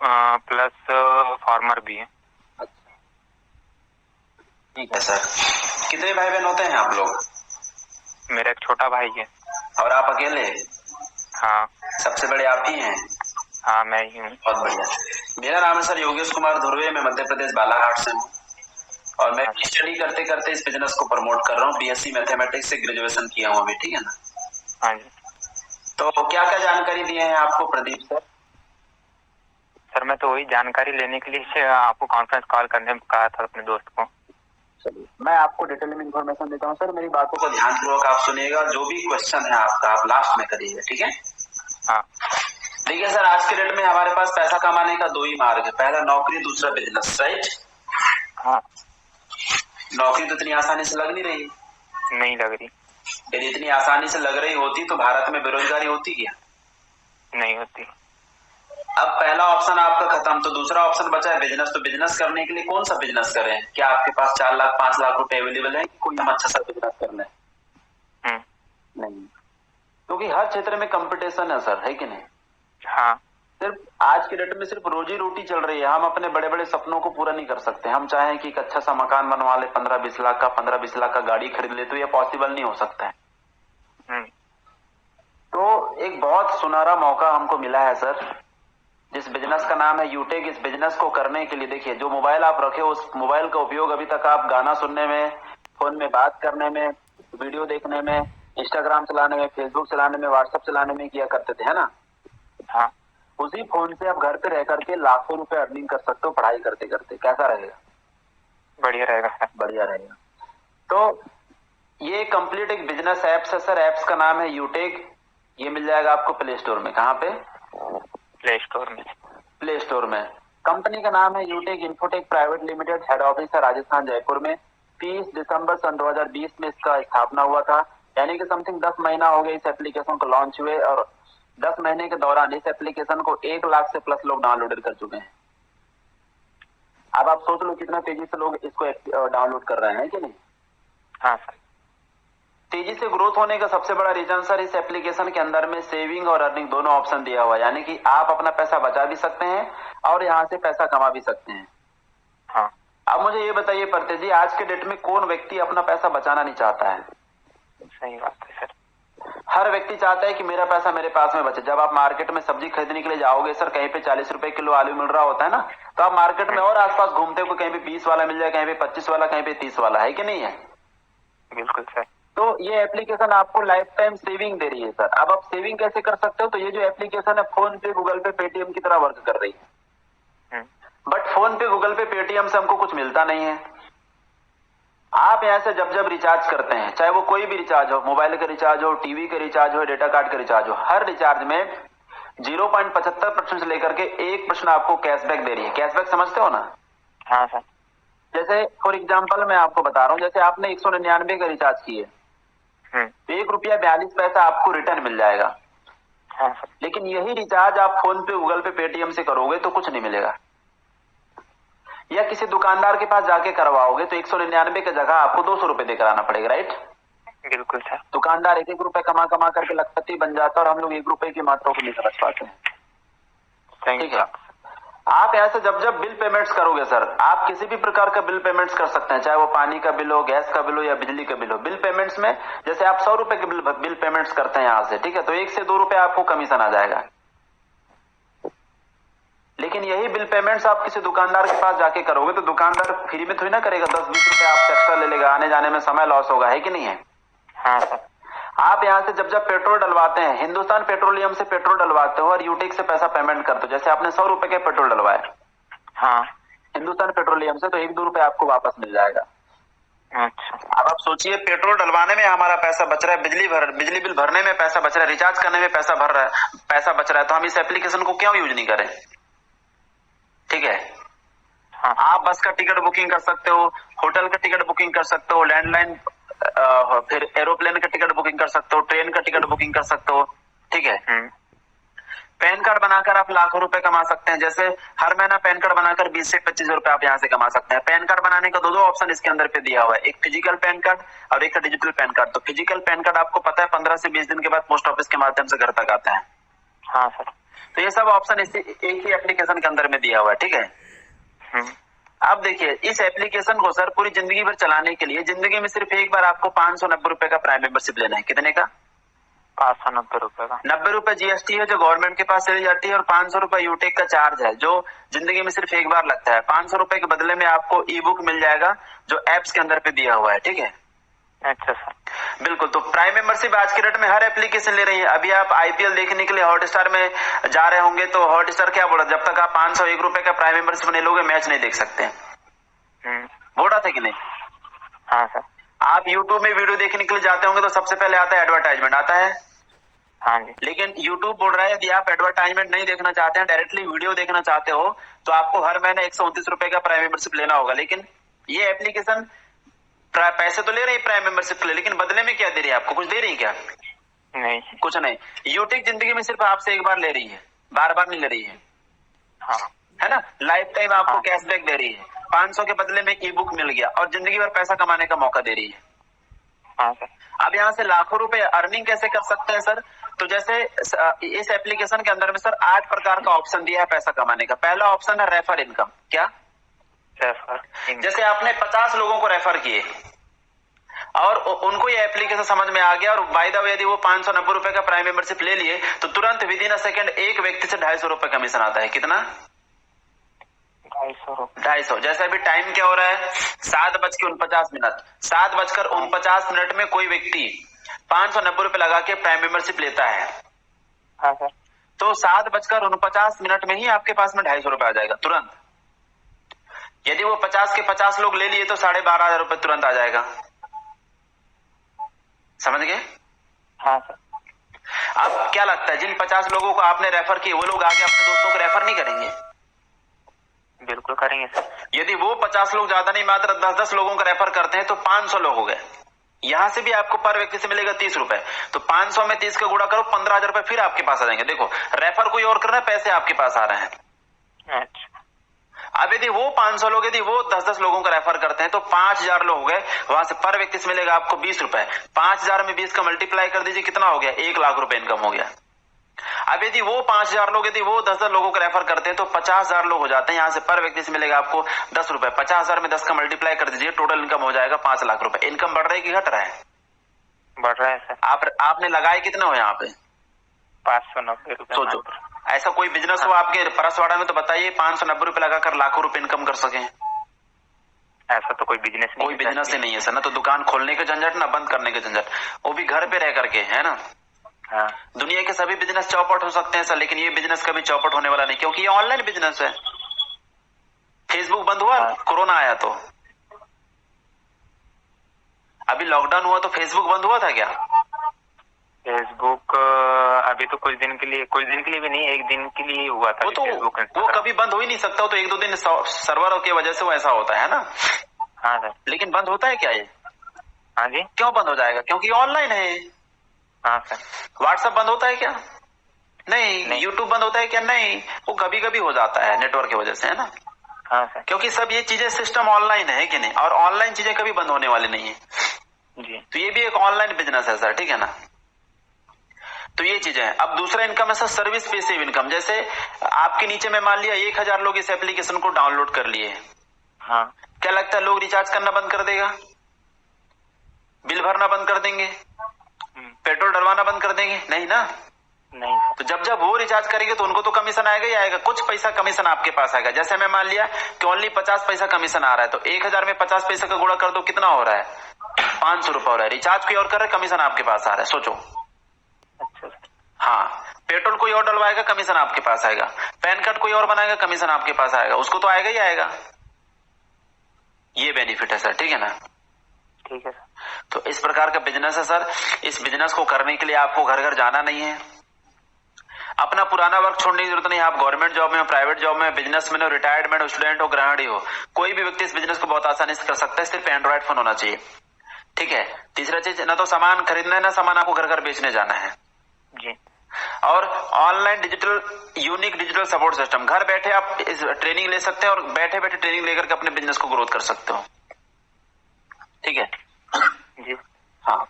Plus farmer भी है। अच्छा, ठीक है सर। कितने भाई बहन होते हैं आप लोग? मेरा एक छोटा भाई है। और आप अकेले? हाँ। सबसे बड़े आप ही हैं? हाँ, मैं ही हूँ। बहुत बढ़िया। मेरा नाम है सर योगेश कुमार धुर्वे, मैं मध्य प्रदेश बालाघाट से हूँ और मैं अच्छा। स्टडी करते करते इस बिजनेस को प्रमोट कर रहा हूँ। बीएससी मैथमेटिक्स से ग्रेजुएशन किया हूँ अभी, ठीक है ना? हाँ जी। तो क्या क्या जानकारी दिए हैं आपको प्रदीप सर? सर, मैं तो वही जानकारी लेने के लिए आपको कॉन्फ्रेंस कॉल करने कहा था अपने दोस्त को। चलिए, मैं आपको डिटेल में इन्फॉर्मेशन देता हूँ सर। मेरी बातों को ध्यानपूर्वक आप सुनिएगा। जो भी क्वेश्चन है आपका, आप लास्ट में करिएगा, ठीक है? हाँ। देखिए सर, आज के डेट में हमारे पास पैसा कमाने का दो ही मार्ग है, पहला नौकरी, दूसरा बिजनेस, राइट? हाँ। नौकरी तो इतनी आसानी से लग नहीं रही। नहीं लग रही। यदि इतनी आसानी से लग रही होती तो भारत में बेरोजगारी होती क्या? नहीं होती। अब पहला ऑप्शन आपका खत्म, तो दूसरा ऑप्शन बचा है बिजनेस। तो बिजनेस करने के लिए कौन सा बिजनेस करें? क्या आपके पास 4 लाख 5 लाख रुपए अवेलेबल है? कोई हम अच्छा सा बिजनेस करना है? नहीं, क्योंकि हर क्षेत्र में कंपटीशन है सर, है कि नहीं? हाँ। सिर्फ आज के डेट में सिर्फ रोजी रोटी चल रही है। हम अपने बड़े बड़े सपनों को पूरा नहीं कर सकते। हम चाहें कि एक अच्छा सा मकान बनवा ले 15-20 लाख का, 15-20 लाख का गाड़ी खरीद ले, तो ये पॉसिबल नहीं हो सकता है। तो एक बहुत सुनहरा मौका हमको मिला है सर, जिस बिजनेस का नाम है यूटेक। इस बिजनेस को करने के लिए देखिए, जो मोबाइल आप रखे उस मोबाइल का उपयोग अभी तक आप गाना सुनने में, फोन में बात करने में, वीडियो देखने में, इंस्टाग्राम चलाने में, फेसबुक चलाने में, व्हाट्सएप चलाने में किया करते थे, है ना? हाँ। उसी फोन से आप घर पे रह करके लाखों रुपए अर्निंग कर सकते हो पढ़ाई करते करते। कैसा रहेगा? बढ़िया रहेगा सर। बढ़िया रहेगा। तो ये कंप्लीट एक बिजनेस एप्स है सर। एप्स का नाम है यूटेक। ये मिल जाएगा आपको प्ले स्टोर में। कहाँ पे? प्ले स्टोर में। प्ले स्टोर में। कंपनी का नाम है Utech Infotech private limited. Head office है राजस्थान जयपुर में। 30 दिसंबर सन 2020 में इसका स्थापना हुआ था। यानी कि समथिंग 10 महीना हो गया इस एप्लीकेशन को लॉन्च हुए, और 10 महीने के दौरान इस एप्लीकेशन को 1 लाख से प्लस लोग डाउनलोड कर चुके हैं। अब आप सोच लो कितना तेजी से लोग इसको डाउनलोड कर रहे हैं, कि नहीं? हाँ सर। तेजी से ग्रोथ होने का सबसे बड़ा रीजन सर, इस एप्लीकेशन के अंदर में सेविंग और अर्निंग दोनों ऑप्शन दिया हुआ है। यानी कि आप अपना पैसा बचा भी सकते हैं और यहाँ से पैसा कमा भी सकते हैं। हाँ। अब मुझे ये बताइए परतेश जी, आज के डेट में कौन व्यक्ति अपना पैसा बचाना नहीं चाहता है? सही बात है सर। हर व्यक्ति चाहता है कि मेरा पैसा मेरे पास में बचे। जब आप मार्केट में सब्जी खरीदने के लिए जाओगे सर, कहीं पे 40 रुपए किलो आलू मिल रहा होता है ना, तो आप मार्केट में और आसपास घूमते हो, कहीं पे 20 वाला मिल जाए, कहीं पे 25 वाला, कहीं पे 30 वाला, है कि नहीं है? बिल्कुल सर। तो ये एप्लीकेशन आपको लाइफ टाइम सेविंग दे रही है सर। अब आप सेविंग कैसे कर सकते हो? तो ये जो एप्लीकेशन है फोन पे, गूगल पे, पेटीएम की तरह वर्क कर रही है। बट फोन पे, गूगल पे, पेटीएम से हमको कुछ मिलता नहीं है। आप यहाँ से जब जब रिचार्ज करते हैं, चाहे वो कोई भी रिचार्ज हो, मोबाइल का रिचार्ज हो, टीवी का रिचार्ज हो, डेटा कार्ड का रिचार्ज हो, हर रिचार्ज में 0.75% से लेकर के 1% आपको कैशबैक दे रही है। कैशबैक समझते हो ना? हाँ सर। जैसे फॉर एग्जाम्पल मैं आपको बता रहा हूँ, जैसे आपने 199 का रिचार्ज किए, तो 1 रुपया 42 पैसा आपको रिटर्न मिल जाएगा। हाँ सर। लेकिन यही रिचार्ज आप फोन पे, गूगल पे, पेटीएम से करोगे तो कुछ नहीं मिलेगा। या किसी दुकानदार के पास जाके करवाओगे तो 199 की जगह आपको 200 रुपए देकर आना पड़ेगा, राइट? बिल्कुल सर। दुकानदार 1-1 रुपए कमा कमा करके लखपति बन जाता है और हम लोग 1 रुपए की मात्रा को नहीं समझ पाते हैं। ठीक है। आप ऐसे जब जब बिल पेमेंट्स करोगे सर, आप किसी भी प्रकार का बिल पेमेंट्स कर सकते हैं, चाहे वो पानी का बिल हो, गैस का बिल हो या बिजली का बिल हो। बिल पेमेंट्स में जैसे आप 100 रुपए के बिल पेमेंट्स करते हैं यहाँ से, ठीक है, तो 1 से 2 रुपए आपको कमीशन आ जाएगा। लेकिन यही बिल पेमेंट्स आप किसी दुकानदार के पास जाके करोगे तो दुकानदार फ्री में थोड़ी ना करेगा, 10-20 रुपए आपसे एक्स्ट्रा ले लेगा, आने जाने में समय लॉस होगा, है कि नहीं है? हाँ सर। आप यहाँ से जब जब पेट्रोल डलवाते हैं, हिंदुस्तान पेट्रोलियम से पेट्रोल डलवाते हो और यूटेक से पैसा पेमेंट करते हो, जैसे आपने 100 रुपए के पेट्रोल डलवाए हाँ। हिंदुस्तान पेट्रोलियम से, तो 1-2 रुपए आपको वापस मिल जाएगा। अच्छा। अब आप सोचिए, पेट्रोल डलवाने में हमारा पैसा बच रहा है, बिजली बिल भरने में पैसा बच रहा है, रिचार्ज करने में पैसा बच रहा है, तो हम इस एप्लीकेशन को क्यों यूज नहीं करें? ठीक है। हाँ। आप बस का टिकट बुकिंग कर सकते हो, होटल का टिकट बुकिंग कर सकते हो, लैंडलाइन, फिर एरोप्लेन का टिकट बुकिंग कर सकते हो, ट्रेन का टिकट बुकिंग कर सकते हो। ठीक है। पैन कार्ड बनाकर आप लाखों रुपए कमा सकते हैं। जैसे हर महीना पैन कार्ड बनाकर 20 से 25 रुपए आप यहाँ से कमा सकते हैं। पैन कार्ड बनाने का दो ऑप्शन इसके अंदर पे दिया हुआ है, एक फिजिकल पैन कार्ड और एक डिजिटल पैन कार्ड। तो फिजिकल पैन कार्ड आपको पता है 15 से 20 दिन के बाद पोस्ट ऑफिस के माध्यम से घर तक आता है। हाँ सर। तो ये सब ऑप्शन एक ही एप्लीकेशन के अंदर में दिया हुआ है, ठीक है। अब देखिए, इस एप्लीकेशन को सर पूरी जिंदगी भर चलाने के लिए जिंदगी में सिर्फ एक बार आपको 590 रुपए का प्राइम मेंबरशिप लेना है। कितने का? 590 रुपए का। 90 रुपए जीएसटी है जो गवर्नमेंट के पास चली जाती है, और 500 रुपए यूटेक का चार्ज है जो जिंदगी में सिर्फ एक बार लगता है। 500 रुपए के बदले में आपको ई बुक मिल जाएगा जो एप्स के अंदर पे दिया हुआ है, ठीक है। अच्छा सर। बिल्कुल। तो प्राइम मेंबरशिप आज के डेट में हर एप्लीकेशन ले रही है। अभी आप आईपीएल देखने के लिए हॉटस्टार में जा रहे होंगे तो हॉटस्टार क्या बोला, जब तक आप 501 रुपए का प्राइम मेंबरशिप नहीं लोगे मैच नहीं देख सकते। बोला था कि नहीं? हाँ सर। आप यूट्यूब में वीडियो देखने के लिए जाते होंगे तो सबसे पहले आता है एडवर्टाइजमेंट, आता है। हाँ जी। लेकिन यूट्यूब बोल रहा है यदि आप एडवर्टाइजमेंट नहीं देखना चाहते हैं, डायरेक्टली वीडियो देखना चाहते हो तो आपको हर महीने 129 रुपए का प्राइम मेंबरशिप लेना होगा। लेकिन ये एप्लीकेशन पैसे तो ले रही है प्राइम मेंबरशिप के लिए, लेकिन बदले में क्या दे रही है? आपको कुछ दे रही है क्या? नहीं। कुछ नहीं। यूट्यूब जिंदगी में सिर्फ आपसे एक बार ले रही है, बार बार नहीं ले रही है। हाँ। है ना। लाइफ टाइम आपको कैशबैक दे रही है। 500 के बदले में ई बुक मिल गया और जिंदगी भर पैसा कमाने का मौका दे रही है। हाँ सर। अब यहाँ से लाखों रुपए अर्निंग कैसे कर सकते हैं सर? तो जैसे इस एप्लीकेशन के अंदर में सर 8 प्रकार का ऑप्शन दिया है पैसा कमाने का। पहला ऑप्शन है रेफर इनकम। क्या? जैसे आपने 50 लोगों को रेफर किए और उनको ये एप्लीकेशन समझ में आ गया और बाय द वे यदि वो 590 रुपए का प्राइम मेंबरशिप ले लिए तो तुरंत विद इन अ सेकंड एक व्यक्ति से 250 रुपए कमीशन आता है। कितना? 250। जैसे अभी टाइम क्या हो रहा है? 7:49। 7:49 में कोई व्यक्ति 590 रुपए लगा के प्राइम मेंबरशिप लेता है। हाँ सर। तो 7:49 में ही आपके पास में 250 रुपए आ जाएगा तुरंत। यदि वो 50 के 50 लोग ले लिए तो 12,500 रुपए तुरंत आ जाएगा। समझ गए? हाँ सर। अब क्या लगता है जिन 50 लोगों को आपने रेफर किए वो लोग आगे अपने दोस्तों को रेफर नहीं करेंगे? बिल्कुल करेंगे सर। यदि वो 50 लोग ज्यादा नहीं मात्र 10-10 लोगों को रेफर करते हैं तो 500 लोग हो गए। यहां से भी आपको पर व्यक्ति से मिलेगा 30 रुपए। तो 500 में 30 का गुणा करो, 15,000 रुपए फिर आपके पास आ जाएंगे। देखो, रेफर कोई और कर रहा है, पैसे आपके पास आ रहे हैं। अच्छा। अब यदि वो 500 लोग यदि वो 10-10 लोगों को रेफर करते हैं तो 5,000 लोग हो गए। वहां से पर व्यक्ति से मिलेगा आपको 20 रुपए। 5,000 में 20 का मल्टीप्लाई कर दीजिए, कितना हो गया? 1 लाख रुपए इनकम हो गया। अब यदि वो 5,000 लोग यदि वो 10-10 लोगों को रेफर करते हैं तो 50,000 लोग हो जाते हैं। यहां से पर व्यक्ति से मिलेगा आपको 10 रुपए। 50,000 में 10 का मल्टीप्लाई कर दीजिए, टोटल इनकम हो जाएगा 5 लाख रुपए। इनकम बढ़ रहा है कि घट रहा है? बढ़ रहा है सर। आपने लगाए कितने हो यहाँ पे? 590 रुपए। सोचो, ऐसा कोई बिजनेस हो आपके परसवाड़ा में तो बताइए 590 रुपए लगाकर लाखों रुपए इनकम कर सके। ऐसा तो कोई बिजनेस नहीं। कोई बिजनेस ही नहीं है सर। ना तो दुकान खोलने के झंझट ना बंद करने के झंझट, वो भी घर पे रह करके, है ना। हाँ। दुनिया के सभी बिजनेस चौपट हो सकते हैं सर, लेकिन ये बिजनेस कभी चौपट होने वाला नहीं, क्योंकि ये ऑनलाइन बिजनेस है। फेसबुक बंद हुआ कोरोना आया तो, अभी लॉकडाउन हुआ तो फेसबुक बंद हुआ था क्या? फेसबुक अभी तो कुछ दिन के लिए भी नहीं, एक दिन के लिए हुआ था। वो कभी बंद हो ही नहीं सकता। तो 1-2 दिन सर्वर की वजह से वो ऐसा होता है ना। हाँ सर। लेकिन बंद होता है क्या ये? हाँ जी। क्यों बंद हो जाएगा? क्योंकि ऑनलाइन है। हाँ सर। व्हाट्सएप बंद होता है क्या? नहीं। यूट्यूब बंद होता है क्या? नहीं। वो कभी कभी हो जाता है नेटवर्क की वजह से, है ना। हाँ सर। क्योंकि सब ये चीजें सिस्टम ऑनलाइन है कि नहीं, और ऑनलाइन चीजें कभी बंद होने वाली नहीं है जी। तो ये भी एक ऑनलाइन बिजनेस है सर, ठीक है ना। तो ये चीजें हैं। अब दूसरा इनकम है सर सर्विस बेसिव इनकम। जैसे आपके नीचे में मान लिया 1,000 लोग इस एप्लीकेशन को डाउनलोड कर लिए। हाँ। क्या लगता है लोग रिचार्ज करना बंद कर देगा? बिल भरना बंद कर देंगे? पेट्रोल डलवाना बंद कर देंगे? नहीं ना। नहीं। तो जब वो रिचार्ज करेंगे तो उनको तो कमीशन आएगा ही आएगा। कुछ पैसा कमीशन आपके पास आएगा। जैसे मैं मान लिया कि ओनली 50 पैसा कमीशन आ रहा है तो 1,000 में 50 पैसा का गुणा कर दो, कितना हो रहा है? 500 रुपए हो रहा है। रिचार्ज कोई और कर रहा है, कमीशन आपके पास आ रहा है। सोचो। अच्छा। हाँ, पेट्रोल कोई और डलवाएगा, कमीशन आपके पास आएगा। पैन कार्ड कोई और बनाएगा, कमीशन आपके पास आएगा। उसको तो आएगा ही आएगा। ये बेनिफिट है सर, ठीक है ना। ठीक है सर। तो इस प्रकार का बिजनेस है सर। इस बिजनेस को करने के लिए आपको घर घर जाना नहीं है। अपना पुराना वर्क छोड़ने की जरूरत नहीं है। आप गवर्नमेंट जॉब में हो, प्राइवेट जॉब में, बिजनेसमैन हो, रिटायर्ड हो, स्टूडेंट हो, गृहिणी हो, कोई भी व्यक्ति इस बिजनेस को बहुत आसानी से कर सकता है। सिर्फ एंड्रॉइड फोन होना चाहिए, ठीक है। तीसरा चीज, ना तो सामान खरीदना है ना सामान आपको घर घर बेचने जाना है जी। और online digital unique digital support system. घर बैठे आप इस ट्रेनिंग ले सकते हैं और बैठे बैठे ट्रेनिंग लेकर के अपने बिजनेस को ग्रोथ कर सकते हो, ठीक है जी। हाँ,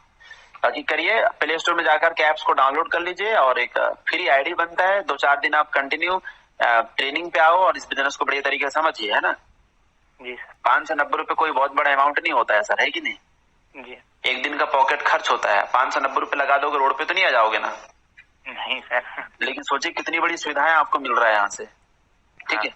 बाकी करिए, प्ले स्टोर में जाकर के ऐप्स को डाउनलोड कर लीजिए और एक फ्री आईडी बनता है, 2-4 दिन आप कंटिन्यू ट्रेनिंग पे आओ और इस बिजनेस को बढ़िया तरीके से समझिए, है ना। जी सर। 590 रुपए कोई बहुत बड़ा अमाउंट नहीं होता है सर, है कि नहीं। जी एक दिन का पॉकेट खर्च होता है, 590 रुपए लगा दोगे रोड पे तो नहीं आ जाओगे ना। नहीं सर। लेकिन सोचिए कितनी बड़ी सुविधाएं आपको मिल रहा है यहाँ से, ठीक है।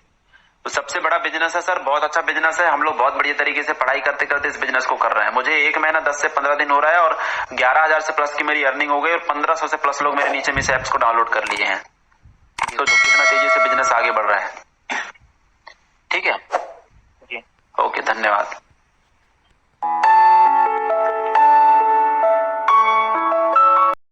तो सबसे बड़ा बिजनेस है सर, बहुत अच्छा बिजनेस है। हम लोग बहुत बढ़िया तरीके से पढ़ाई करते करते इस बिजनेस को कर रहे हैं। मुझे 1 महीना 10 से 15 दिन हो रहा है और 11,000 से प्लस की मेरी अर्निंग हो गई और 1500 से प्लस लोग मेरे नीचे में इस ऐप्स को डाउनलोड कर लिए हैं। तो कितना तेजी से बिजनेस आगे बढ़ रहा है, ठीक है। जी ओके, धन्यवाद।